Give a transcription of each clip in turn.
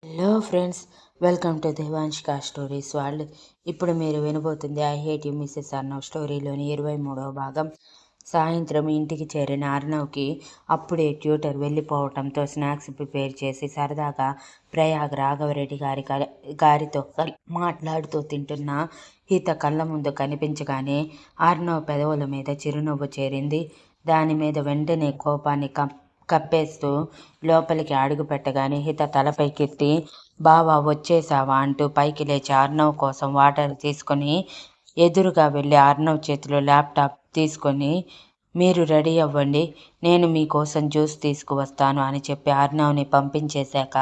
Hello friends, welcome to Devanshika stories world. ఇప్పుడు మీరు వినబోతుంది I hate you Mrs Arnav స్టోరీలోని 23వ భాగం. సాయంత్రం ఇంటికి చేరిన అర్నవ్కి అప్పుడే ట్యూటర్ వెళ్ళిపోవటంతో స్నాక్స్ ప్రిపేర్ చేసి సరదాగా ప్రయాగ్ రాఘవరెడ్డి గారితో మాట్లాడుతూ తింటున్న హిత కళ్ళ ముందు కనిపించగానే అర్నవ్ పెదవుల మీద చిరునవ్వు చేరింది. దాని మీద వెంటనే కోపాన్ని కప్పేస్తూ లోపలికి అడుగు పెట్టగానే హిత తలపైకెత్తి, బావా వచ్చేసావా అంటూ పైకి లేచి అర్నవ్ కోసం వాటర్ తీసుకొని ఎదురుగా వెళ్ళి అర్నవ్ చేతిలో ల్యాప్టాప్ తీసుకొని, మీరు రెడీ అవ్వండి, నేను మీకోసం జ్యూస్ తీసుకువస్తాను అని చెప్పి అర్నవ్ని పంపించేశాక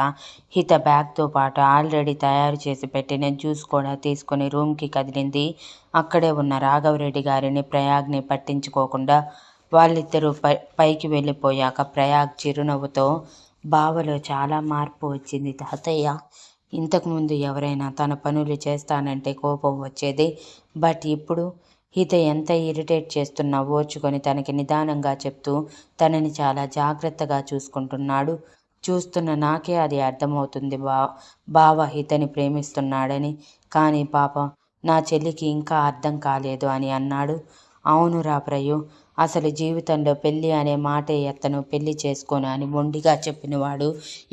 హిత బ్యాగ్తో పాటు ఆల్రెడీ తయారు చేసి పెట్టిన జ్యూస్ కూడా తీసుకొని రూమ్కి కదిలింది. అక్కడే ఉన్న రాఘవరెడ్డి గారిని ప్రయాగ్ని పట్టించుకోకుండా వాళ్ళిద్దరూ పైకి వెళ్ళిపోయాక ప్రయాగ్ చిరునవ్వుతో, బావలో చాలా మార్పు వచ్చింది తాతయ్య. ఇంతకుముందు ఎవరైనా తన పనులు చేస్తానంటే కోపం వచ్చేది, బట్ ఇప్పుడు హిత ఎంత ఇరిటేట్ చేస్తున్నా ఓర్చుకొని తనకి నిదానంగా చెప్తూ తనని చాలా జాగ్రత్తగా చూసుకుంటున్నాడు. చూస్తున్న నాకే అది అర్థమవుతుంది బావ హితని ప్రేమిస్తున్నాడని. కానీ పాపం నా చెల్లికి ఇంకా అర్థం కాలేదు అని అన్నాడు. అవునురా ప్రయు, అసలు జీవితంలో పెళ్ళి అనే మాటే ఎత్తను, పెళ్లి చేసుకోను అని మొండిగా చెప్పినవాడు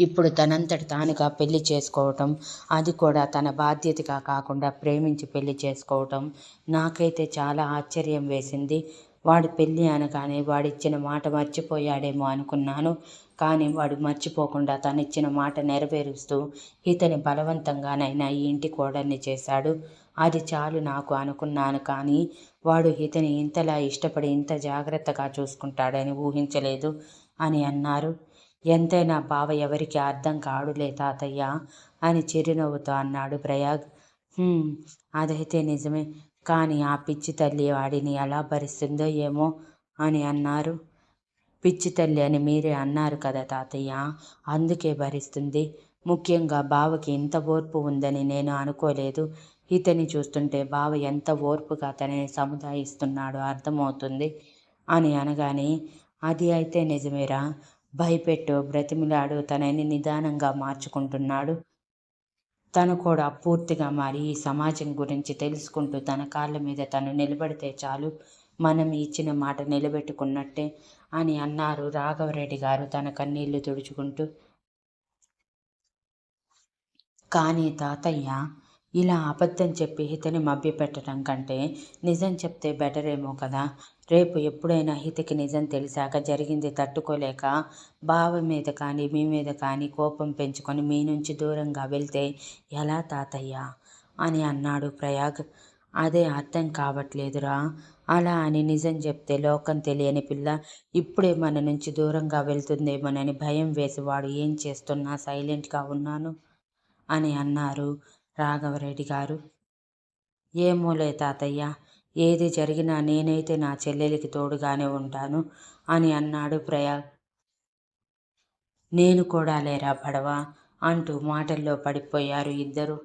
ఇప్పుడు తనంతట తానుగా పెళ్లి చేసుకోవటం, అది కూడా తన బాధ్యతగా కాకుండా ప్రేమించి పెళ్లి చేసుకోవటం నాకైతే చాలా ఆశ్చర్యం వేసింది. వాడు పెళ్ళి అనగానే వాడిచ్చిన మాట మర్చిపోయాడేమో అనుకున్నాను. కానీ వాడు మర్చిపోకుండా తనిచ్చిన మాట నెరవేరుస్తూ హితని బలవంతంగానైనా ఈ ఇంటి కోడల్ని చేశాడు. అది చాలు నాకు అనుకున్నాను. కానీ వాడు హితని ఇంతలా ఇష్టపడి ఇంత జాగ్రత్తగా చూసుకుంటాడని ఊహించలేదు అని అన్నారు. ఎంతైనా బావ ఎవరికి అర్థం కాడులే తాతయ్య అని చిరునవ్వుతో అన్నాడు ప్రయాగ్. అదైతే నిజమే, కానీ ఆ పిచ్చి తల్లి వాడిని ఎలా భరిస్తుందో ఏమో అని అన్నారు. పిచ్చి తల్లి అని మీరే అన్నారు కదా తాతయ్య, అందుకే భరిస్తుంది. ముఖ్యంగా బావకి ఇంత ఓర్పు ఉందని నేను అనుకోలేదు. హితని చూస్తుంటే బావ ఎంత ఓర్పుగా తనని సముదాయిస్తున్నాడో అర్థమవుతుంది అని అనగానే, అది అయితే నిజమేరా, భయపెట్టు బ్రతిమిలాడు తనని నిదానంగా మార్చుకుంటున్నాడు. తను కూడా పూర్తిగా మారి ఈ సమాజం గురించి తెలుసుకుంటూ తన కాళ్ళ మీద తను నిలబడితే చాలు, మనం ఇచ్చిన మాట నిలబెట్టుకున్నట్టే అని అన్నారు రాఘవరెడ్డి గారు తన కన్నీళ్లు తుడుచుకుంటూ. కానీ తాతయ్య, ఇలా అబద్ధం చెప్పి హితని మభ్యపెట్టడం కంటే నిజం చెప్తే బెటర్ ఏమో కదా. రేపు ఎప్పుడైనా హితకి నిజం తెలిసాక జరిగింది తట్టుకోలేక బావ మీద కానీ మీ మీద కానీ కోపం పెంచుకొని మీ నుంచి దూరంగా వెళ్తే ఎలా తాతయ్య అని అన్నాడు ప్రయాగ్. అదే అర్థం కావట్లేదురా. అలా అని నిజం చెప్తే లోకం తెలియని పిల్ల ఇప్పుడే మన నుంచి దూరంగా వెళ్తుందేమోనని భయం వేసి వాడు ఏం చేస్తున్నా సైలెంట్గా ఉన్నాను అని అన్నారు రాఘవరెడ్డి గారు. ఏమోలే తాతయ్య, ఏది జరిగినా నేనైతే నా చెల్లెలికి తోడుగానే ఉంటాను అని అన్నాడు ప్రయాగ్. నేను కూడా లేరా పడవా అంటూ మాటల్లో పడిపోయారు ఇద్దరు.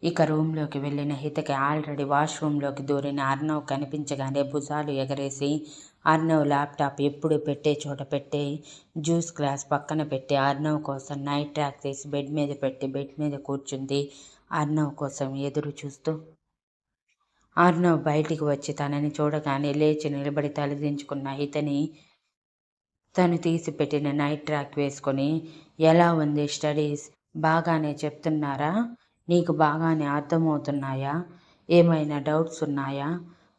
ఇక రూమ్లోకి వెళ్ళిన హితకి ఆల్రెడీ వాష్రూమ్లోకి దూరిన అర్నవ్ కనిపించగానే భుజాలు ఎగరేసి అర్నవ్ ల్యాప్టాప్ ఎప్పుడు పెట్టే చోట పెట్టే జ్యూస్ గ్లాస్ పక్కన పెట్టి అర్నవ్ కోసం నైట్ ట్రాక్ తీసి బెడ్ మీద పెట్టి బెడ్ మీద కూర్చుంది అర్నవ్ కోసం ఎదురు చూస్తూ. అర్నవ్ బయటికి వచ్చి తనని చూడగానే లేచి నిలబడి తలదించుకున్న హితని తను తీసి పెట్టిన నైట్ ట్రాక్ వేసుకొని, ఎలా ఉంది స్టడీస్, బాగానే చెప్తున్నారా, నీకు బాగానే అర్థమవుతున్నాయా, ఏమైనా డౌట్స్ ఉన్నాయా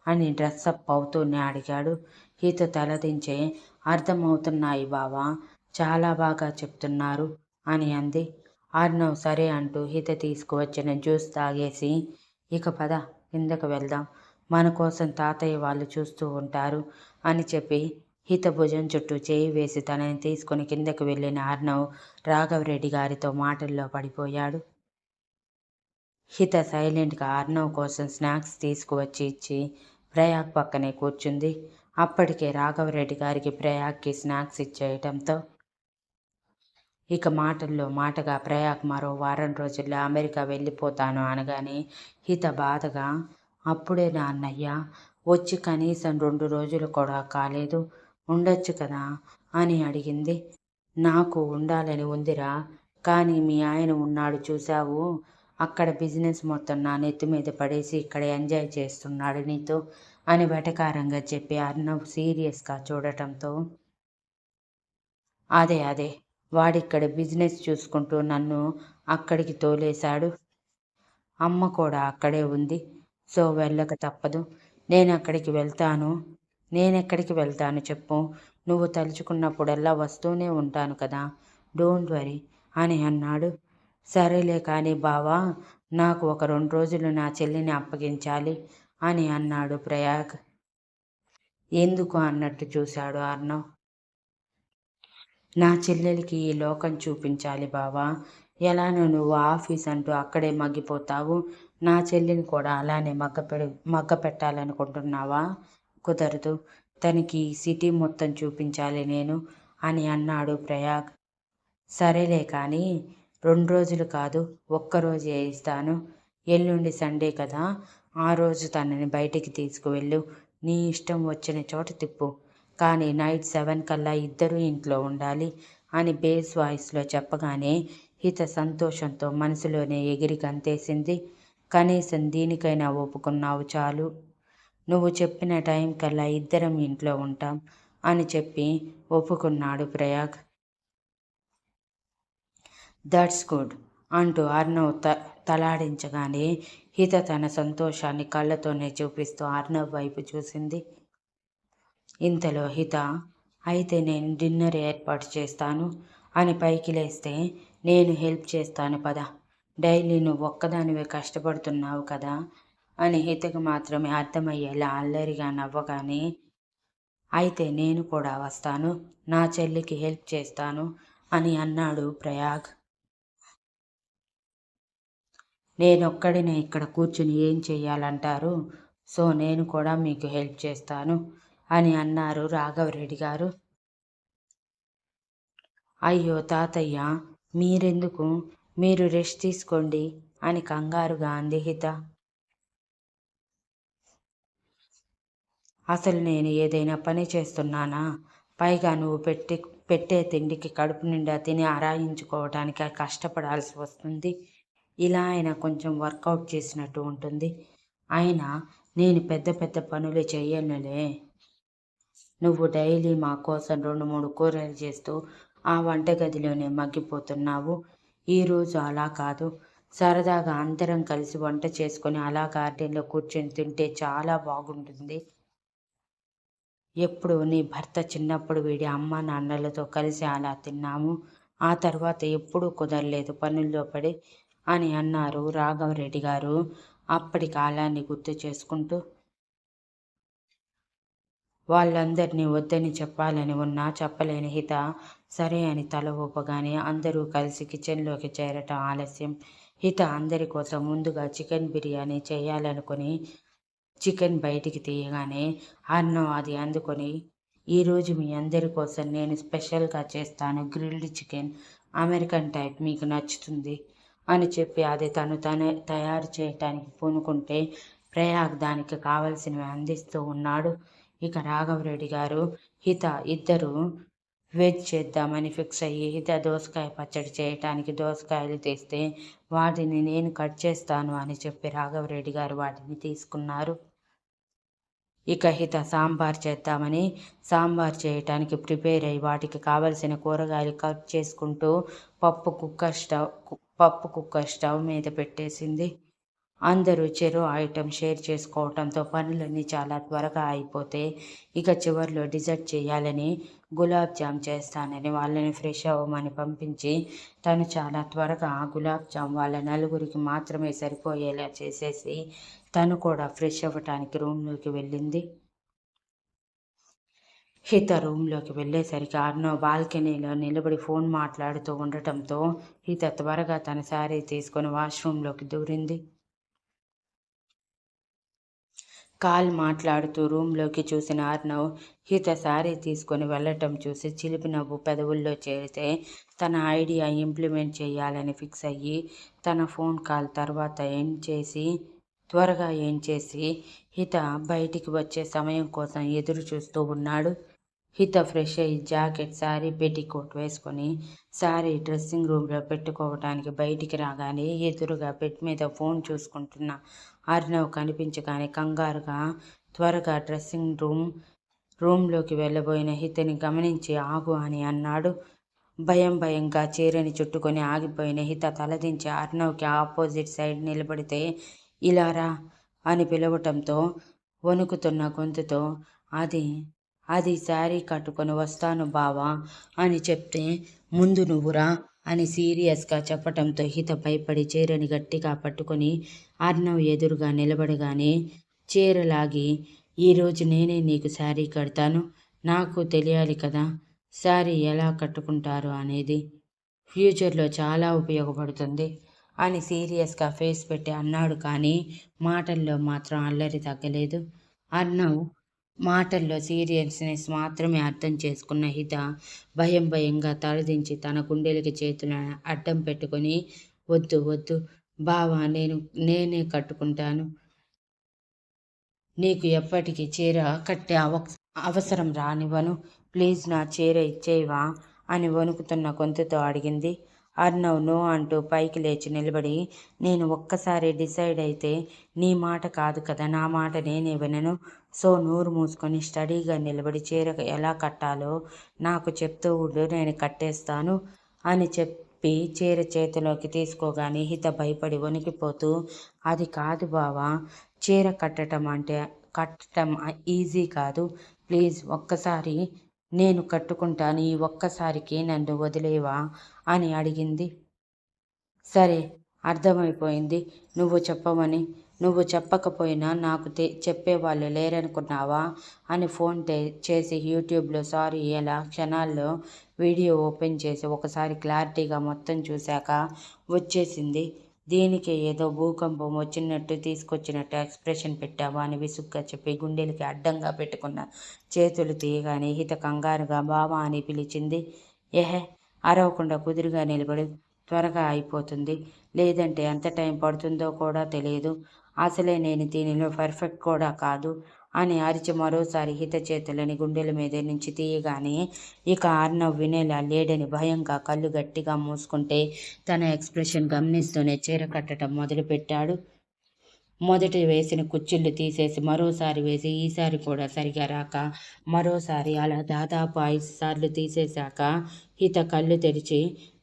అని డ్రెస్అప్ అవుతూనే అడిగాడు. హిత తలదించే, అర్థమవుతున్నాయి బావా, చాలా బాగా చెప్తున్నారు అని అంది. అర్నవ్ సరే అంటూ హిత తీసుకువచ్చిన జ్యూస్ తాగేసి, ఇక పద కిందకు వెళ్దాం, మన కోసం తాతయ్య వాళ్ళు చూస్తూ ఉంటారు అని చెప్పి హిత భుజం చుట్టూ చేయి వేసి తనని తీసుకుని కిందకు వెళ్ళిన అర్నవ్ రాఘవరెడ్డి గారితో మాటల్లో పడిపోయాడు. హిత సైలెంట్గా అర్నవ్ కోసం స్నాక్స్ తీసుకువచ్చి ఇచ్చి ప్రయాగ్ పక్కనే కూర్చుంది. అప్పటికే రాఘవరెడ్డి గారికి ప్రయాగ్కి స్నాక్స్ ఇచ్చేయటంతో ఇక మాటల్లో మాటగా ప్రయాగ్ మరో వారం రోజుల్లో అమెరికా వెళ్ళిపోతాను అనగానే హిత బాధగా, అప్పుడే నా అన్నయ్య వచ్చి కనీసం 2 రోజులు కూడా కాలేదు, ఉండొచ్చు కదా అని అడిగింది. నాకు ఉండాలని ఉందిరా, కానీ మీ ఆయన ఉన్నాడు చూశావు, అక్కడ బిజినెస్ మొత్తం నా నెత్తి మీద పడేసి ఇక్కడ ఎంజాయ్ చేస్తున్నాడు నీతో అని వెటకారంగా చెప్పి అర్ణవ్ సీరియస్గా చూడటంతో, అదే వాడిక్కడ బిజినెస్ చూసుకుంటూ నన్ను అక్కడికి తోలేశాడు. అమ్మ కూడా అక్కడే ఉంది. సో వెళ్ళక తప్పదు. నేనెక్కడికి వెళ్తాను చెప్పు. నువ్వు తలుచుకున్నప్పుడల్లా వస్తూనే ఉంటాను కదా. డోంట్ వరీ అని అన్నాడు. సరేలే కానీ బావా, నాకు ఒక 2 రోజులు నా చెల్లిని అప్పగించాలి అని అన్నాడు ప్రయాగ్. ఎందుకు అన్నట్టు చూశాడు అర్ణవ్. నా చెల్లెలికి ఈ లోకం చూపించాలి బావా. ఎలానో నువ్వు ఆఫీస్ అంటూ అక్కడే మగ్గిపోతావు. నా చెల్లిని కూడా అలానే మగ్గ పెట్టాలనుకుంటున్నావా? కుదరదు. తనకి ఈ సిటీ మొత్తం చూపించాలి నేను అని అన్నాడు ప్రయాగ్. సరేలే కానీ 2 రోజులు కాదు, ఒక్కరోజే ఇస్తాను. ఎల్లుండి సండే కదా, ఆ రోజు తనని బయటికి తీసుకువెళ్ళు. నీ ఇష్టం వచ్చిన చోట తిప్పు. కానీ నైట్ 7 కల్లా ఇద్దరూ ఇంట్లో ఉండాలి అని బేస్ వాయిస్లో చెప్పగానే హిత సంతోషంతో మనసులోనే ఎగిరి గంతేసింది. కనీసం దీనికైనా ఒప్పుకున్నావు చాలు. నువ్వు చెప్పిన టైం కల్లా ఇద్దరం ఇంట్లో ఉంటాం అని చెప్పి ఒప్పుకున్నాడు ప్రయాగ్. దట్స్ గుడ్ అంటూ అర్ణవ్ తలాడించగానే హిత తన సంతోషాన్ని కళ్ళతోనే చూపిస్తూ అర్ణవ్ వైపు చూసింది. ఇంతలో హిత, అయితే నేను డిన్నర్ ఏర్పాటు చేస్తాను అని పైకి లేస్తే, నేను హెల్ప్ చేస్తాను పద. డైలీ నువ్వు ఒక్కదానివే కష్టపడుతున్నావు కదా అని హితకు మాత్రమే అర్థమయ్యేలా అల్లరిగా నవ్వగానే, అయితే నేను కూడా వస్తాను, నా చెల్లికి హెల్ప్ చేస్తాను అని అన్నాడు ప్రయాగ్. నేనొక్కడినే ఇక్కడ కూర్చుని ఏం చెయ్యాలంటారు? సో నేను కూడా మీకు హెల్ప్ చేస్తాను అని అన్నారు రాఘవరెడ్డి గారు. అయ్యో తాతయ్య, మీరెందుకు, మీరు రెస్ట్ తీసుకోండి అని కంగారుగా అంది హిత. అసలు నేను ఏదైనా పని చేస్తున్నానా? పైగా నువ్వు పెట్టే తిండికి కడుపు నిండా తిని ఆరాయించుకోవటానికి కష్టపడాల్సి వస్తుంది. ఇలా అయినా కొంచెం వర్కౌట్ చేసినట్టు ఉంటుంది. అయినా నేను పెద్ద పెద్ద పనులు చెయ్యనులే. నువ్వు డైలీ మా కోసం 2-3 కూరలు చేస్తూ ఆ వంటగదిలోనే మగ్గిపోతున్నావు. ఈరోజు అలా కాదు, సరదాగా అందరం కలిసి వంట చేసుకొని అలా గార్డెన్లో కూర్చొని తింటే చాలా బాగుంటుంది. ఎప్పుడు నీ భర్త చిన్నప్పుడు వీడి అమ్మ నాన్నలతో కలిసి అలా తిన్నాము. ఆ తర్వాత ఎప్పుడూ కుదరలేదు పనుల్లో పడి అని అన్నారు రాఘవరెడ్డి గారు అప్పటి కాలాన్ని గుర్తు చేసుకుంటూ. వాళ్ళందరినీ వద్దని చెప్పాలని ఉన్నా చెప్పలేని హిత సరే అని తల ఊపగానే అందరూ కలిసి కిచెన్లోకి చేరటం ఆలస్యం. హిత అందరి కోసం ముందుగా చికెన్ బిర్యానీ చేయాలనుకుని చికెన్ బయటికి తీయగానే అర్ణవ్ అది అందుకొని, ఈరోజు మీ అందరి కోసం నేను స్పెషల్గా చేస్తాను గ్రిల్డ్ చికెన్, అమెరికన్ టైప్, మీకు నచ్చుతుంది అని చెప్పి అది తను తయారు చేయటానికి పూనుకుంటే ప్రయాగ్ దానికి కావలసినవి అందిస్తూ ఉన్నాడు. ఇక రాఘవరెడ్డి గారు హిత ఇద్దరు వెజ్ చేద్దామని ఫిక్స్ అయ్యి హిత దోసకాయ పచ్చడి చేయటానికి దోసకాయలు తీస్తే వాటిని నేను కట్ చేస్తాను అని చెప్పి రాఘవరెడ్డి గారు వాటిని తీసుకున్నారు. ఇక హిత సాంబార్ చేద్దామని సాంబార్ చేయటానికి ప్రిపేర్ అయ్యి వాటికి కావలసిన కూరగాయలు కట్ చేసుకుంటూ పప్పు కుక్కర్ స్టవ్ మీద పెట్టేసింది. అందరూ చెరో ఐటెం షేర్ చేసుకోవటంతో పనులన్నీ చాలా త్వరగా అయిపోతే ఇక చివర్లో డిజర్ట్ చేయాలని గులాబ్ జామ్ చేస్తానని వాళ్ళని ఫ్రెష్ అవ్వమని పంపించి తను చాలా త్వరగా ఆ గులాబ్ జామ్ వాళ్ళ నలుగురికి మాత్రమే సరిపోయేలా చేసేసి తను కూడా ఫ్రెష్ అవ్వటానికి రూమ్లోకి వెళ్ళింది. హిత రూమ్లోకి వెళ్ళేసరికి అర్ణవ్ బాల్కనీలో నిలబడి ఫోన్ మాట్లాడుతూ ఉండటంతో హిత త్వరగా తన శారీ తీసుకొని వాష్రూమ్లోకి దూరింది. కాల్ మాట్లాడుతూ రూమ్లోకి చూసిన అర్ణవ్ హిత శారీ తీసుకొని వెళ్ళటం చూసి చిలిపి నవ్వు పెదవుల్లో చేరితే తన ఐడియా ఇంప్లిమెంట్ చేయాలని ఫిక్స్ అయ్యి తన ఫోన్ కాల్ తర్వాత త్వరగా ఎండ్ చేసి హిత బయటికి వచ్చే సమయం కోసం ఎదురు చూస్తూ ఉన్నాడు. హిత ఫ్రెష్ అయ్యి జాకెట్ శారీ పెట్టికోట్ వేసుకొని శారీ డ్రెస్సింగ్ రూమ్లో పెట్టుకోవటానికి బయటికి రాగానే ఎదురుగా బెడ్ మీద ఫోన్ చూసుకుంటున్న అర్ణవ్ కనిపించగానే కంగారుగా త్వరగా డ్రెస్సింగ్ రూమ్లోకి వెళ్ళబోయిన హితని గమనించి ఆగు అని అన్నాడు. భయంగా చీరని చుట్టుకొని ఆగిపోయిన హిత తలదించి అర్ణవ్కి ఆపోజిట్ సైడ్ నిలబడితే ఇలా రా అని పిలవటంతో వణుకుతున్న గొంతుతో అది శారీ కట్టుకొని వస్తాను బావా అని చెప్తే ముందు నువ్వురా అని సీరియస్గా చెప్పటంతో హిత భయపడి చీరని గట్టిగా పట్టుకొని అర్ణవ్ ఎదురుగా నిలబడగానే చీరలాగి ఈరోజు నేనే నీకు శారీ కడతాను, నాకు తెలియాలి కదా శారీ ఎలా కట్టుకుంటారు అనేది, ఫ్యూచర్లో చాలా ఉపయోగపడుతుంది అని సీరియస్గా ఫేస్ పెట్టి అన్నాడు. కానీ మాటల్లో మాత్రం అల్లరి తగ్గలేదు. అర్ణవ్ మాటల్లో సీరియస్నెస్ మాత్రమే అర్థం చేసుకున్న హిత భయంగా తలదించి తన గుండెలకి చేతులను అడ్డం పెట్టుకొని వద్దు బావా నేనే కట్టుకుంటాను, నీకు ఎప్పటికీ చీర కట్టే అవసరం రానివ్వను, ప్లీజ్ నా చీర ఇచ్చేవా అని వణుకుతున్న గొంతుతో అడిగింది. అర్ణవ్ నో అంటూ పైకి లేచి నిలబడి నేను ఒక్కసారి డిసైడ్ అయితే నీ మాట కాదు కదా, నా మాట నేనే వినను, సో నోరు మూసుకొని స్టడీగా నిలబడి చీర ఎలా కట్టాలో నాకు చెప్తూ ఉండు, నేను కట్టేస్తాను అని చెప్పి చీర చేతిలోకి తీసుకోగానే హిత భయపడి వణికిపోతూ అది కాదు బావా, చీర కట్టడం ఈజీ కాదు, ప్లీజ్ ఒక్కసారి నేను కట్టుకుంటాను, ఈ ఒక్కసారికి నన్ను వదిలేవా అని అడిగింది. సరే అర్థమైపోయింది నువ్వు చెప్పమని, నువ్వు చెప్పకపోయినా నాకు చెప్పేవాళ్ళు లేరనుకున్నావా అని ఫోన్ చేసి యూట్యూబ్లో సారీ ఎలా క్షణాల్లో వీడియో ఓపెన్ చేసి ఒకసారి క్లారిటీగా మొత్తం చూశాక వచ్చేసింది. దీనికి ఏదో భూకంపం వచ్చినట్టు తీసుకొచ్చినట్టు ఎక్స్ప్రెషన్ పెట్టావా అని విసుగ్గా చెప్పి గుండెలకి అడ్డంగా పెట్టుకున్న చేతులు తీయగానే హిత కంగారుగా బావా అని పిలిచింది. అరవకుండా కుదురుగా నిలబడి త్వరగా అయిపోతుంది, లేదంటే ఎంత టైం పడుతుందో కూడా తెలియదు, అసలే నేను దీనిలో పర్ఫెక్ట్ కూడా కాదు అని అరిచి మరోసారి హిత చేతులని గుండెల మీద నుంచి తీయగానే ఇక అర్ణవ్ వినేలా లేడని భయంగా కళ్ళు గట్టిగా మూసుకుంటే తన ఎక్స్ప్రెషన్ గమనిస్తూనే చీర కట్టడం మొదలుపెట్టాడు. మొదటి వేసిన కుచ్చిళ్ళు తీసేసి మరోసారి వేసి ఈసారి కూడా సరిగా రాక మరోసారి అలా దాదాపు 5 సార్లు తీసేశాక హిత కళ్ళు తెరిచి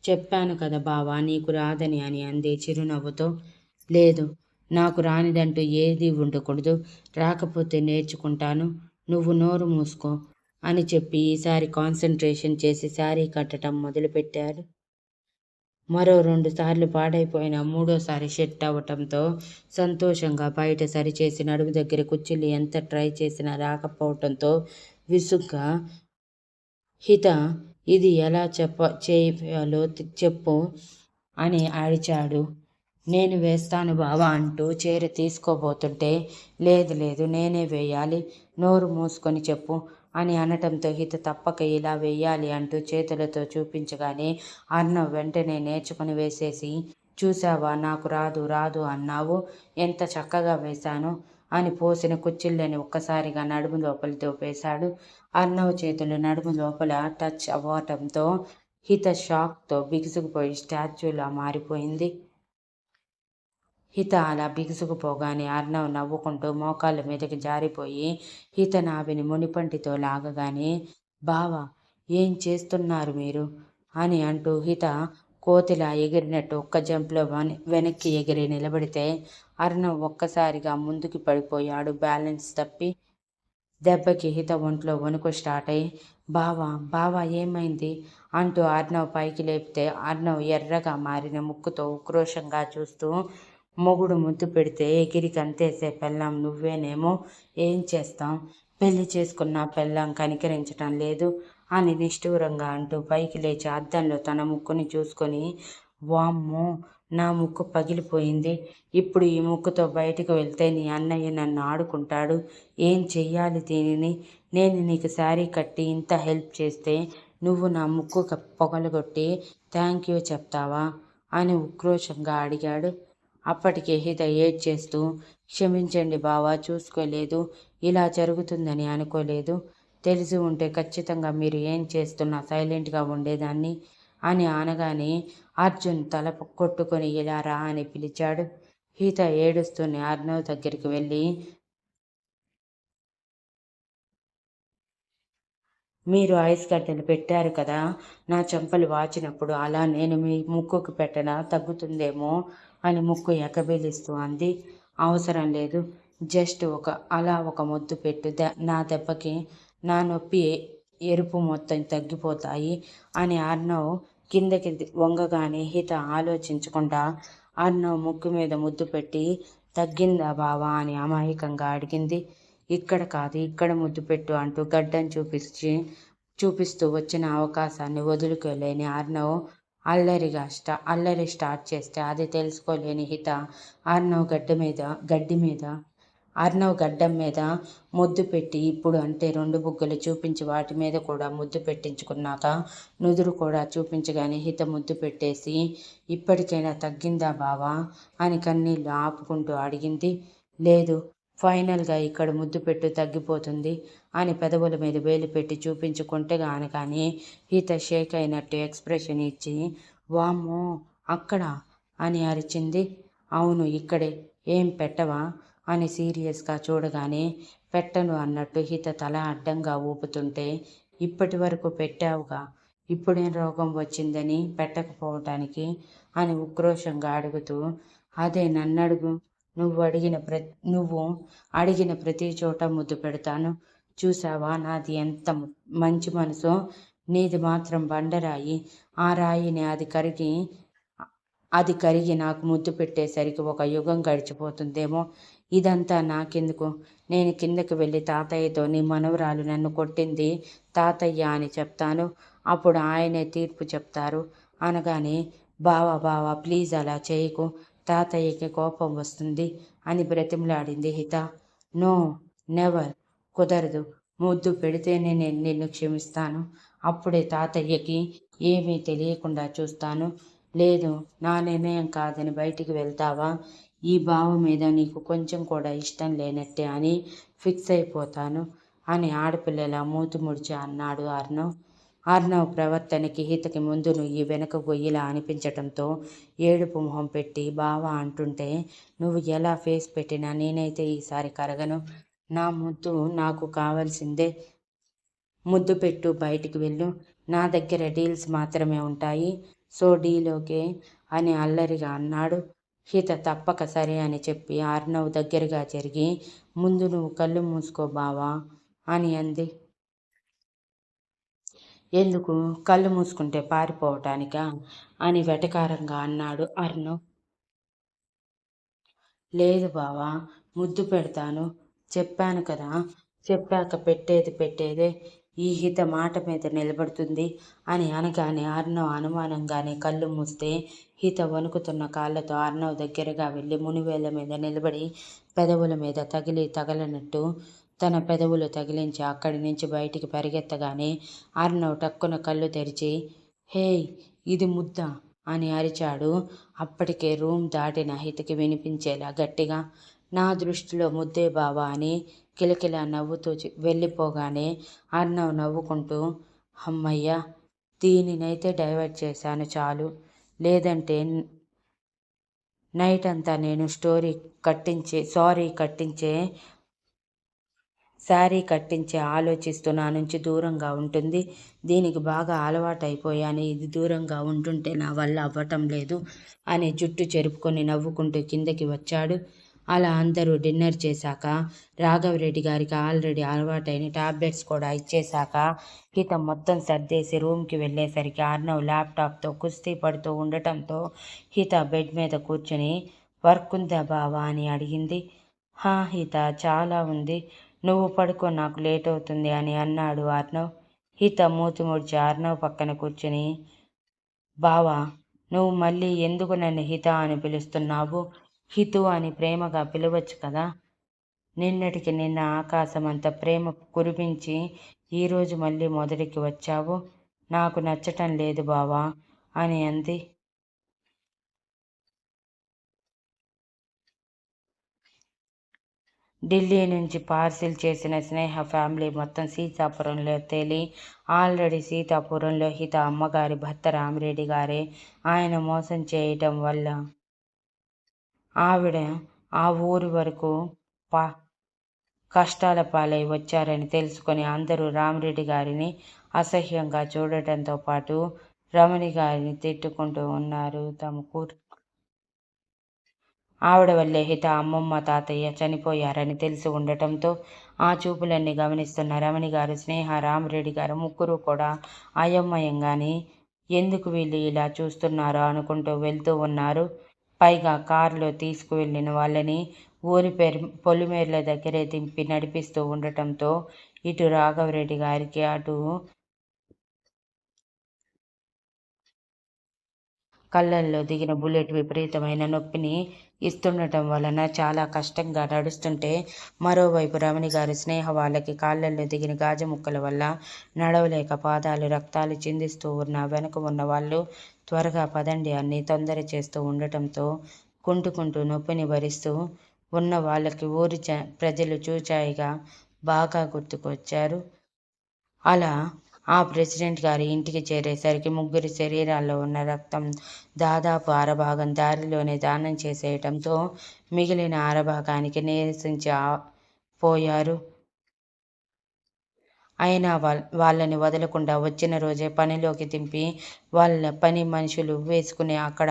చెప్పాను కదా బావా నీకు రాదని అని అంది చిరునవ్వుతో. లేదు, నాకు రానిదంటూ ఏదీ ఉండకూడదు, రాకపోతే నేర్చుకుంటాను, నువ్వు నోరు మూసుకో అని చెప్పి ఈసారి కాన్సన్ట్రేషన్ చేసి శారీ కట్టడం మొదలుపెట్టారు. మరో 2 సార్లు పాడైపోయిన మూడోసారి సెట్ అవ్వటంతో సంతోషంగా బయట సరిచేసి నడుము దగ్గర కుచ్చిళ్ళు ఎంత ట్రై చేసినా రాకపోవటంతో విసుగ్గా హిత ఇది ఎలా చేయాలో చెప్పు అని అడిచాడు. నేను వేస్తాను బావా అంటూ చీర తీసుకోబోతుంటే లేదు నేనే వేయాలి, నోరు మూసుకొని చెప్పు అని అనటంతో హిత తప్పక ఇలా వేయాలి అంటూ చేతులతో చూపించగానే అర్ణవ్ వెంటనే నేర్చుకుని వేసేసి చూసావా నాకు రాదు అన్నావు, ఎంత చక్కగా వేశాను అని పోసిన కుచ్చిళ్ళని ఒక్కసారిగా నడుము లోపలి తోపేశాడు. అర్ణవ్ చేతులు నడుము లోపల టచ్ అవ్వటంతో హిత షాక్తో బిగుసుకుపోయి స్టాచ్యూలా మారిపోయింది. హిత అలా బిగుసుకుపోగానే అర్ణవ్ నవ్వుకుంటూ మోకాళ్ళ మీదకి జారిపోయి హిత నాభిని మునిపంటితో లాగగానే బావా ఏం చేస్తున్నారు మీరు అని అంటూ హిత కోతిలా ఎగిరినట్టు ఒక్క జంప్లో వెనక్కి ఎగిరి నిలబడితే అర్ణవ్ ఒక్కసారిగా ముందుకి పడిపోయాడు బ్యాలెన్స్ తప్పి. దెబ్బకి హిత ఒంట్లో వణుకు స్టార్ట్ అయ్యి బావా ఏమైంది అంటూ అర్ణవ్ పైకి లేపితే అర్ణవ్ ఎర్రగా మారిన ముక్కుతో ఉక్రోషంగా చూస్తూ మొగుడు ముద్దు పెడితే ఎగిరి కంతేసే పెళ్ళాం నువ్వేనేమో, ఏం చేస్తాం, పెళ్లి చేసుకున్న పెళ్ళాం కనికరించటం లేదు అని నిష్ఠూరంగా అంటూ పైకి లేచి అద్దంలో తన ముక్కుని చూసుకొని వామ్మో నా ముక్కు పగిలిపోయింది, ఇప్పుడు ఈ ముక్కుతో బయటకు వెళ్తే నీ అన్నయ్య నన్ను ఆడుకుంటాడు, ఏం చెయ్యాలి దీనిని, నేను నీకు శారీ కట్టి ఇంత హెల్ప్ చేస్తే నువ్వు నా ముక్కు పొగలగొట్టి థ్యాంక్ యూ చెప్తావా అని ఉక్రోషంగా అడిగాడు. అప్పటికే హిత ఏడ్చేస్తూ క్షమించండి బావా, చూసుకోలేదు, ఇలా జరుగుతుందని అనుకోలేదు, తెలిసి ఉంటే ఖచ్చితంగా మీరు ఏం చేస్తున్నా సైలెంట్గా ఉండేదాన్ని అని అనగానే అర్జున్ తల కొట్టుకొని ఇలా రా అని పిలిచాడు. హీత ఏడుస్తూనే అర్ణవ్ దగ్గరికి వెళ్ళి, మీరు ఐస్ గడ్డలు పెట్టారు కదా, నా చెంపలు వాచినప్పుడు అలా నేను మీ ముక్కుకు పెట్టనా, తగ్గుతుందేమో అని ముక్కు ఎకబిలిస్తూ అంది. అవసరం లేదు, జస్ట్ అలా ఒక ముద్దు పెట్టు, నా దెబ్బకి నా నొప్పి ఎరుపు మొత్తం తగ్గిపోతాయి అని అర్ణవ్ కిందకి వంగగానే హిత ఆలోచించకుండా అర్ణవ్ ముక్కు మీద ముద్దు పెట్టి, తగ్గిందా బావా అని అమాయకంగా అడిగింది. ఇక్కడ కాదు, ఇక్కడ ముద్దు పెట్టు అంటూ గడ్డం చూపిస్తూ వచ్చిన అవకాశాన్ని వదులుకోలేని అర్ణవ్ అల్లరి స్టార్ట్ చేస్తే అది తెలుసుకోలేని హిత అర్ణవ్ గడ్డం మీద ముద్దు పెట్టి, ఇప్పుడు అంటే 2 బుగ్గలు చూపించి వాటి మీద కూడా ముద్దు పెట్టించుకున్నాక నుదురు కూడా చూపించగానే హిత ముద్దు పెట్టేసి, ఇప్పటికైనా తగ్గిందా బావా అని కన్నీళ్లు ఆపుకుంటూ అడిగింది. లేదు, ఫైనల్గా ఇక్కడ ముద్దు పెట్టు, తగ్గిపోతుంది అని పెదవుల మీద వేలు పెట్టి చూపించుకుంటే అనగానే హిత షేక్ అయినట్టు ఎక్స్ప్రెషన్ ఇచ్చి, వామ్మో అక్కడ అని అరిచింది. అవును ఇక్కడే, ఏం పెట్టవా అని సీరియస్గా చూడగానే పెట్టను అన్నట్టు హిత తల అడ్డంగా ఊపుతుంటే, ఇప్పటి వరకు పెట్టావుగా, ఇప్పుడేం రోగం వచ్చిందని పెట్టకపోవటానికి అని ఉక్రోషంగా అడుగుతూ, అదే నన్నడుగు, నువ్వు అడిగిన ప్రతి చోట ముద్దు పెడతాను, చూసావా నాది ఎంత మంచి మనసో, నీది మాత్రం బండరాయి, ఆ రాయిని అది కరిగి నాకు ముద్దు పెట్టేసరికి 1 యుగం గడిచిపోతుందేమో, ఇదంతా నాకెందుకు, నేను కిందకి వెళ్ళి తాతయ్యతో నీ మనవరాలు నన్ను కొట్టింది తాతయ్య అని చెప్తాను, అప్పుడు ఆయనే తీర్పు చెప్తారు అనగానే, బావా ప్లీజ్ అలా చేయకు, తాతయ్యకి కోపం వస్తుంది అని బ్రతిమలాడింది హిత. నో, నెవర్, కుదరదు, ముద్దు పెడితేనే నేను నిన్ను క్షమిస్తాను, అప్పుడే తాతయ్యకి ఏమీ తెలియకుండా చూస్తాను, లేదు నా నిర్ణయం కాదని బయటికి వెళ్తావా, ఈ బావ మీద నీకు కొంచెం కూడా ఇష్టం లేనట్టే అని ఫిక్స్ అయిపోతాను అని ఆడపిల్లలా మూతి ముడిచి అన్నాడు అర్ణవ్ ప్రవర్తనకి హితకి ముందు నుయ్యి వెనక గొయ్యిలా అనిపించటంతో ఏడుపు మొహం పెట్టి బావా అంటుంటే, నువ్వు ఎలా ఫేస్ పెట్టినా నేనైతే ఈసారి కరగను, నా ముద్దు నాకు కావాల్సిందే, ముద్దు పెట్టు, బయటికి వెళ్ళు, నా దగ్గర డీల్స్ మాత్రమే ఉంటాయి, సో డీల్ ఓకే అని అల్లరిగా అన్నాడు. హిత తప్పక సరే అని చెప్పి అర్ణవ్ దగ్గరగా జరిగి, ముందు నువ్వు కళ్ళు మూసుకో బావా అని అంది. ఎందుకు, కళ్ళు మూసుకుంటే పారిపోవటానికా అని వెటకారంగా అన్నాడు అర్ణవ్. లేదు బావా, ముద్దు పెడతాను, చెప్పాను కదా, చెప్పాక పెట్టేదే, ఈ హిత మాట మీద నిలబడుతుంది అని అనగానే అర్ణవ్ అనుమానంగానే కళ్ళు మూస్తే హిత వణుకుతున్న కాళ్ళతో అర్ణవ్ దగ్గరగా వెళ్ళి మునివేళ్ల మీద నిలబడి పెదవుల మీద తగలనట్టు తన పెదవులు తగిలించి అక్కడి నుంచి బయటికి పరిగెత్తగానే అర్ణవ్ టక్కున కళ్ళు తెరిచి, హేయ్ ఇది ముద్దా అని అరిచాడు. అప్పటికే రూమ్ దాటిన హితకి వినిపించేలా గట్టిగా, నా దృష్టిలో ముద్దే బావా అని కిలకిలా నవ్వుతూ వెళ్ళిపోగానే అర్ణవ్ నవ్వుకుంటూ, అమ్మయ్య, దీనినైతే డైవర్ట్ చేశాను చాలు, లేదంటే నైట్ అంతా నేను శారీ కట్టించే ఆలోచిస్తూ నా నుంచి దూరంగా ఉంటుంది, దీనికి బాగా అలవాటైపోయాను, ఇది దూరంగా ఉంటుంటే నా వల్ల అవ్వటం లేదు అని జుట్టు చెరుపుకొని నవ్వుకుంటూ కిందకి వచ్చాడు. అలా అందరూ డిన్నర్ చేశాక రాఘవరెడ్డి గారికి ఆల్రెడీ అలవాటైన టాబ్లెట్స్ కూడా ఇచ్చేశాక హిత మొత్తం సర్దేసి రూమ్కి వెళ్ళేసరికి అర్ణవ్ ల్యాప్టాప్తో కుస్తీ పడుతూ ఉండటంతో హిత బెడ్ మీద కూర్చుని, వర్క్ ఉందా బావా అని అడిగింది. హా హిత, చాలా ఉంది, నువ్వు పడుకో, నాకు లేట్ అవుతుంది అని అన్నాడు అర్ణవ్. హిత మూతి ముడిచి అర్ణవ్ పక్కన కూర్చుని, బావా నువ్వు మళ్ళీ ఎందుకు నన్ను హిత అని పిలుస్తున్నావు, హితు అని ప్రేమగా పిలవచ్చు కదా, నిన్నటికి నిన్న ఆకాశం అంత ప్రేమ కురిపించి ఈరోజు మళ్ళీ మొదటికి వచ్చావు, నాకు నచ్చటం లేదు బావా అని అంది. ఢిల్లీ నుంచి పార్సిల్ చేసిన స్నేహ ఫ్యామిలీ మొత్తం సీతాపురంలో తేలి ఆల్రెడీ సీతాపురంలో హిత అమ్మగారి భర్త రామిరెడ్డి గారే ఆయన మోసం చేయటం వల్ల ఆవిడ ఆ ఊరి వరకు పా కష్టాల పాలై వచ్చారని తెలుసుకొని అందరూ రామిరెడ్డి గారిని అసహ్యంగా చూడటంతో పాటు రమణి గారిని తిట్టుకుంటూ ఉన్నారు. ఆవిడ వల్లే హిత అమ్మమ్మ తాతయ్య చనిపోయారని తెలిసి ఉండటంతో ఆ చూపులన్నీ గమనిస్తున్న రమణి గారు, స్నేహ, రామిరెడ్డి గారు ముగ్గురు కూడా అయోమయంగానే ఎందుకు వీళ్ళు ఇలా చూస్తున్నారో అనుకుంటూ వెళ్తూ ఉన్నారు. పైగా కారులో తీసుకువెళ్ళిన వాళ్ళని ఊరి పొలిమేర్ల దగ్గరే దింపి నడిపిస్తూ ఉండటంతో ఇటు రాఘవరెడ్డి గారికి అటు కళ్ళల్లో దిగిన బుల్లెట్ విపరీతమైన నొప్పిని ఇస్తుండటం వలన చాలా కష్టంగా నడుస్తుంటే, మరోవైపు రమణి గారు, స్నేహ వాళ్ళకి కాళ్ళల్లో దిగిన గాజు ముక్కల వల్ల నడవలేక పాదాలు రక్తాలు చిందిస్తూ ఉన్న వెనక ఉన్న వాళ్ళు త్వరగా పదండి అని తొందర చేస్తూ ఉండటంతో కుంటుకుంటూ నొప్పిని భరిస్తూ ఉన్న వాళ్ళకి ఊరి ప్రజలు చూచాయిగా బాగా గుర్తుకొచ్చారు. అలా ఆ ప్రెసిడెంట్ గారి ఇంటికి చేరేసరికి ముగ్గురి శరీరాల్లో ఉన్న రక్తం దాదాపు అరభాగం దారిలోనే దానం చేసేయటంతో మిగిలిన అరభాగానికి నీరసించి పోయారు. అయినా వాళ్ళని వదలకుండా వచ్చిన రోజే పనిలోకి దింపి వాళ్ళ పని మనుషులు వేసుకుని అక్కడ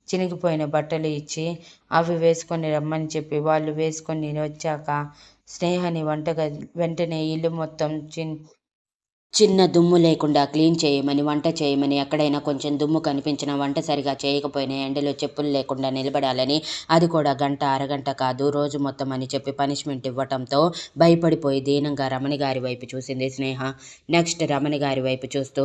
చినిగిపోయిన బట్టలు ఇచ్చి అవి వేసుకొని రమ్మని చెప్పి వాళ్ళు వేసుకొని వచ్చాక స్నేహని వెంటనే ఇల్లు మొత్తం చిన్న దుమ్ము లేకుండా క్లీన్ చేయమని, వంట చేయమని, ఎక్కడైనా కొంచెం దుమ్ము కనిపించినా వంట సరిగా చేయకపోయినా ఎండలో చెప్పులు లేకుండా నిలబడాలని, అది కూడా గంట అరగంట కాదు రోజు మొత్తం అని చెప్పి పనిష్మెంట్ ఇవ్వటంతో భయపడిపోయి దీనంగా రమణి గారి వైపు చూసింది స్నేహ. నెక్స్ట్ రమణి గారి వైపు చూస్తూ,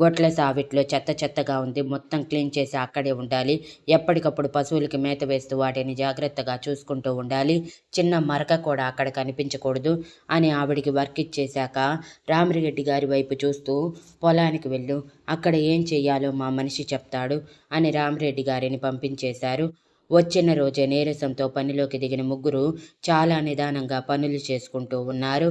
గొట్ల సావిట్లో చెత్త చెత్తగా ఉంది, మొత్తం క్లీన్ చేసి అక్కడే ఉండాలి, ఎప్పటికప్పుడు పశువులకి మేత వేస్తూ వాటిని జాగ్రత్తగా చూసుకుంటూ ఉండాలి, చిన్న మరక కూడా అక్కడ కనిపించకూడదు అని ఆవిడికి వర్క్ ఇచ్చేశాక రామిరెడ్డి గారి వైపు చూస్తూ, పొలానికి వెళ్ళు, అక్కడ ఏం చెయ్యాలో మా మనిషి చెప్తాడు అని రామిరెడ్డి గారిని పంపించేశారు. వచ్చిన రోజే నీరసంతో పనిలోకి దిగిన ముగ్గురు చాలా నిదానంగా పనులు చేసుకుంటూ ఉన్నారు.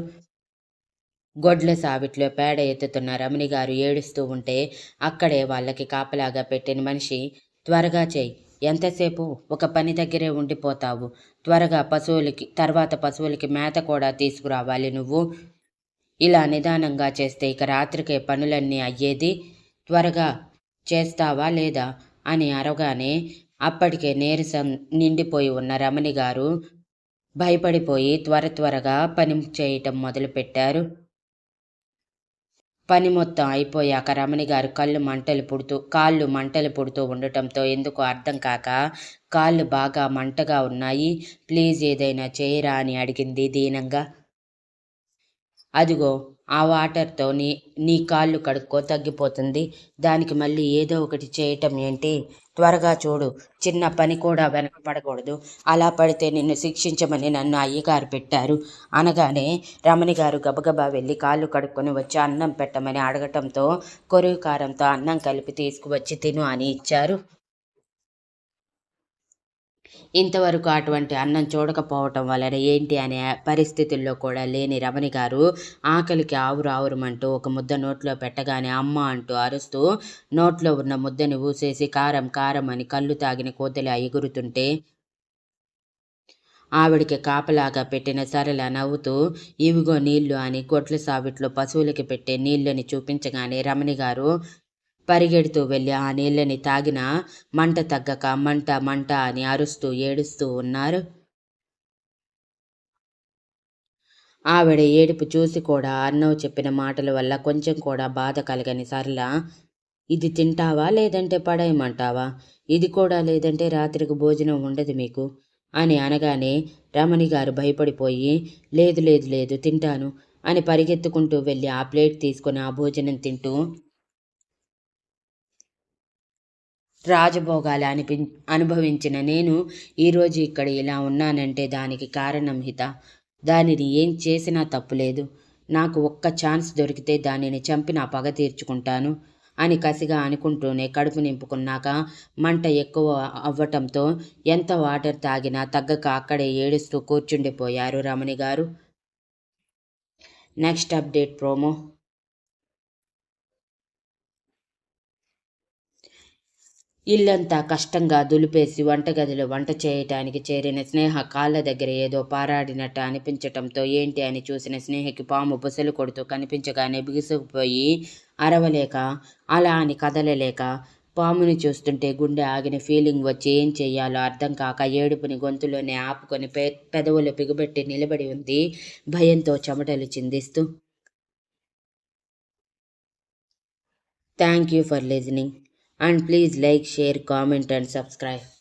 గొడ్ల సావిట్లో పేడ ఎత్తుతున్న రమణి గారు ఏడుస్తూ ఉంటే అక్కడే వాళ్ళకి కాపలాగా పెట్టిన మనిషి, త్వరగా చెయ్యి, ఎంతసేపు ఒక పని దగ్గరే ఉండిపోతావు, త్వరగా తర్వాత పశువులకి మేత కూడా తీసుకురావాలి నువ్వు, ఇలా నిదానంగా చేస్తే ఇక రాత్రికే పనులన్నీ అయ్యేది, త్వరగా చేస్తావా లేదా అని అరవగానే అప్పటికే నీరసం నిండిపోయి ఉన్న రమణి గారు భయపడిపోయి త్వరగా పని చేయటం మొదలుపెట్టారు. పని మొత్తం అయిపోయాక రమణి గారు కాళ్ళు మంటలు పుడుతూ ఉండటంతో ఎందుకో అర్థం కాక, కాళ్ళు బాగా మంటగా ఉన్నాయి, ప్లీజ్ ఏదైనా చేయరా అని అడిగింది దీనంగా. అదిగో ఆ వాటర్తో నీ కాళ్ళు కడుక్కో, తగ్గిపోతుంది, దానికి మళ్ళీ ఏదో ఒకటి చేయటం ఏంటి, త్వరగా చూడు, చిన్న పని కూడా వెనకపడకూడదు, అలా పడితే నిన్ను శిక్షించమని నన్ను అయ్యగారు పెట్టారు అనగానే రమణి గారు గబగబా వెళ్ళి కాళ్ళు కడుక్కొని వచ్చి అన్నం పెట్టమని అడగటంతో కొరువు కారంతో అన్నం కలిపి తీసుకువచ్చి తిను అని ఇచ్చారు. ఇంతవరకు అటువంటి అన్నం చూడకపోవటం వలన ఏంటి అనే పరిస్థితుల్లో కూడా లేని రమణి గారు ఆకలికి ఆవురావురమంటూ ఒక ముద్ద నోట్లో పెట్టగానే అమ్మ అంటూ అరుస్తూ నోట్లో ఉన్న ముద్దని ఊసేసి కారం కారం అని కళ్ళు తాగిన కోతలు ఎగురుతుంటే ఆవిడికి కాపలాగా పెట్టిన సరళ నవ్వుతూ ఇవిగో నీళ్లు అని గొడ్ల సావిట్లో పశువులకి పెట్టే నీళ్ళని చూపించగానే రమణి గారు పరిగెడుతూ వెళ్ళి ఆ నీళ్ళని తాగిన మంట తగ్గక మంట మంట అని అరుస్తూ ఏడుస్తూ ఉన్నారు. ఆవిడ ఏడుపు చూసి కూడా అన్నవు చెప్పిన మాటల వల్ల కొంచెం కూడా బాధ కలగని సరళ, ఇది తింటావా లేదంటే పడేయమంటావా, ఇది కూడా లేదంటే రాత్రికి భోజనం ఉండదు మీకు అని అనగానే రమణి గారు భయపడిపోయి లేదు లేదు లేదు తింటాను అని పరిగెత్తుకుంటూ వెళ్ళి ఆ ప్లేట్ తీసుకొని ఆ భోజనం తింటూ రాజభోగాలు అనుభవించిన నేను ఈరోజు ఇక్కడ ఇలా ఉన్నానంటే దానికి కారణం హిత, దానిని ఏం చేసినా తప్పులేదు, నాకు ఒక్క ఛాన్స్ దొరికితే దానిని చంపి నా పగ తీర్చుకుంటాను అని కసిగా అనుకుంటూనే కడుపు నింపుకున్నాక మంట ఎక్కువ అవ్వటంతో ఎంత వాటర్ తాగినా తగ్గక అక్కడే ఏడుస్తూ కూర్చుండిపోయారు రమణి గారు. Next update promo. ఇల్లంతా కష్టంగా దులిపేసి వంటగదిలో వంట చేయటానికి చేరిన స్నేహ కాళ్ళ దగ్గర ఏదో పారాడినట్టు అనిపించటంతో ఏంటి అని చూసిన స్నేహకి పాము బుసలు కొడుతూ కనిపించగానే బిగుసుకుపోయి అరవలేక, అలా అని కదలలేక, పాముని చూస్తుంటే గుండె ఆగిన ఫీలింగ్ వచ్చి ఏం చెయ్యాలో అర్థం కాక ఏడుపుని గొంతులోనే ఆపుకొని పెదవులు పిగుబెట్టి నిలబడి ఉంది భయంతో చెమటలు చిందిస్తూ. Thank you for listening. And please like, share, comment and subscribe.